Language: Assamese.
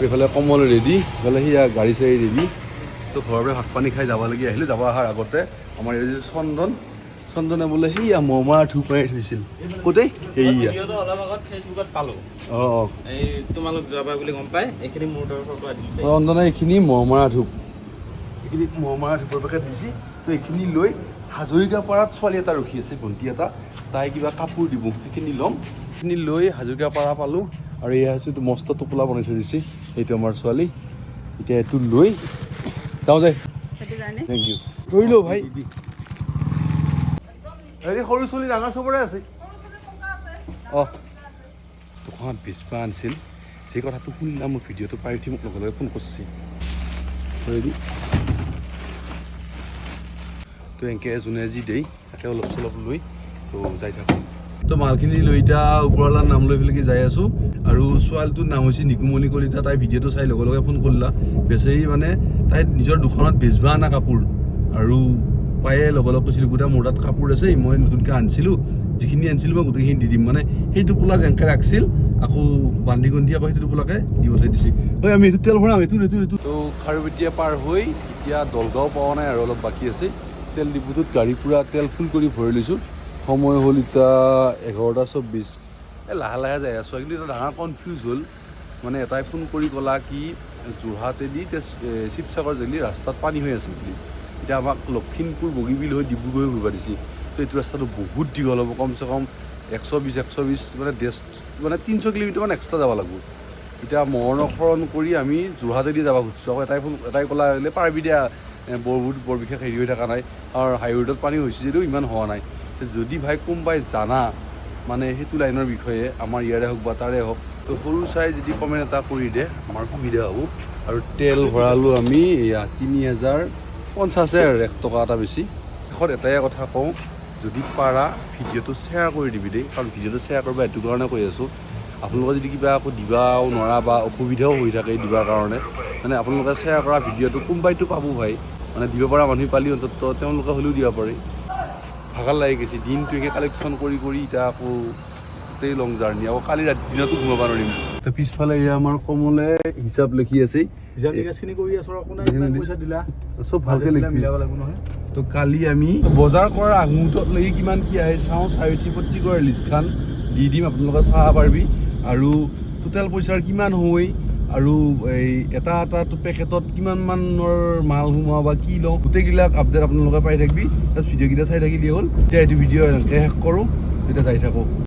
এইফালে কমল ৰেডি, এইফালে সেয়া গাড়ী চাড়ী ৰেডি। তো ঘৰৰ পৰা ভাত পানী খাই যাবলগীয়া আহিলোঁ। যাব অহাৰ আগতে আমাৰ ইয়াত যে চন্দনে বোলে সেয়া মমাৰ ধূপ মাৰি থৈছিল ক'তে সেয়া অলপ আগত ফেচবুকত পালোঁ। অঁ এই তোমালোক যাবা বুলি গম পাই এইখিনি মোৰ তৰফৰ পৰা দিছে। চন্দনে এইখিনি মহমৰা ধূপ, এইখিনি মহমৰা ধূপৰ পেকেট দিছে। তো এইখিনি লৈ হাজৰিকাপাৰাত ছোৱালী এটা ৰখি আছে, ভণ্টি এটা, তাই কিবা কাপোৰ দিব, সেইখিনি ল'ম। সেইখিনি লৈ হাজৰিকাপাৰা পালোঁ আৰু এয়া হৈছে এইটো মস্ত টোপোলা বনাই থৈ দিছে, এইটো আমাৰ ছোৱালী। এতিয়া এইটো লৈ যাওঁ যায়। Thank you. ধৰিলোঁ ভাই, হেৰি সৰু ছোৱালী ডাঙৰ চবৰে আছে। অঁ দোকানত বেচবা আনিছিল, সেই কথাটো শুনিলাম। মোৰ ভিডিঅ'টো পাই উঠি মোক লগে লগে ফোন কৰিছে। তো এনেকৈ যোনে যি দেই তাকে অলপ চলপ লৈ তো যাই থাকোঁ। তো মালখিনি লৈ এতিয়া ওপৰৱালাৰ নাম লৈ পেলাই যাই আছোঁ। আৰু ছোৱালীটোৰ নাম হৈছে নিকুমণি কলিতা। তাই ভিডিঅ'টো চাই লগে লগে ফোন কৰিলা। বেচেৰি মানে তাই নিজৰ দোকানত বেচবা অনা কাপোৰ, আৰু পায়ে লগে লগে কৈছিলোঁ গোটেই মোৰ তাত কাপোৰ আছে, মই নতুনকৈ আনিছিলোঁ, যিখিনি আনিছিলোঁ মই গোটেইখিনি দি দিম। মানে সেই টোপোলা যেনেকৈ ৰাখিছিল আকৌ বান্ধি গন্ধি আকৌ সেইটো টোপোলাকে দি পঠাই দিছে। হয় আমি এইটো তেল ভৰাম, এইটো তো খাৰুপেটীয়া পাৰ হৈ এতিয়া দলগাঁও পোৱা নাই আৰু অলপ বাকী আছে। তেল ডিপুটোত গাড়ী পূৰা তেল ফুল কৰি ভৰাই লৈছোঁ। সময় হ'ল এতিয়া 11:24। লাহে লাহে যাই আছোঁ। কিন্তু এটা ডাঙৰ কনফিউজ হ'ল, মানে এটাই ফোন কৰি ক'লা কি যোৰহাটেদি শিৱসাগৰ জেলি ৰাস্তাত পানী হৈ আছে বুলি। এতিয়া আমাক লখিমপুৰ বগীবিল হৈ ডিব্ৰুগড় ঘূৰিব দিছে। তো এইটো ৰাস্তাটো বহুত দীঘল হ'ব, কমচে কম 120 মানে 300 কিলোমিটাৰমান এক্সট্ৰা যাব লাগিব। এতিয়া মৰণকৰণ কৰি আমি যোৰহাটেদি যাব খুজিছোঁ। আকৌ এটাই ক'লা হ'লে পাৰিবি দিয়া, বৰ বিশেষ হেৰি হৈ থকা নাই, আৰু হাইৱেটোত পানী হৈছে যদিও ইমান হোৱা নাই। যদি ভাই কোনোবাই জানা মানে সেইটো লাইনৰ বিষয়ে, আমাৰ ইয়াৰে হওক বা তাৰে হওক, তো সৰু চাই যদি কমেণ্ট এটা কৰি দিয়ে আমাৰ সুবিধা হ'ব। আৰু তেল ভৰালোঁ আমি 3050 আৰু 1 টকা এটা বেছি। শেষত এটাই কথা কওঁ, যদি পাৰা ভিডিঅ'টো শ্বেয়াৰ কৰি দিবি দেই, কাৰণ ভিডিঅ'টো শ্বেয়াৰ কৰিব এইটো কাৰণে কৈ আছোঁ, আপোনালোকে যদি কিবা আকৌ দিবাও নোৱাৰা বা অসুবিধাও হৈ থাকে দিবৰ কাৰণে, মানে আপোনালোকে শ্বেয়াৰ কৰা ভিডিঅ'টো কোনোবাইতো পাব ভাই, মানে দিব পৰা মানুহ পালি অন্তত তেওঁলোকে হ'লেও দিব পাৰে। ভাগৰ লাগি গৈছে দিনটো একে কালেকশ্যন কৰি এতিয়া আকৌ গোটেই লং জাৰ্ণি, আকৌ কালি ৰাতি দিনতো ঘূমাব নোৱাৰিম। তো পিছফালে এয়া আমাৰ কমলে হিচাপ লিখি আছে, চব ভালকৈ মিলাব লাগিব নহয়। তো কালি আমি বজাৰ কৰাৰ আগমুহূৰ্তত লাগি কিমান কি আহে চাওঁ, চাৰিটি প্ৰত্যেকৰ লিষ্টখন দি দিম, আপোনালোকে চাব পাৰিবি। আৰু টোটেল পইচাৰ কিমান হয় আৰু এই এটা পেকেটত কিমান মানৰ মাল সোমাওঁ বা কি লওঁ, গোটেইবিলাক আপডেট আপোনালোকে পাই থাকিবি। জাষ্ট ভিডিঅ'কেইটা চাই থাকিলেই হ'ল। এতিয়া এইটো ভিডিঅ' এনেকৈ শেষ কৰোঁ, তেতিয়া যাই থাকোঁ।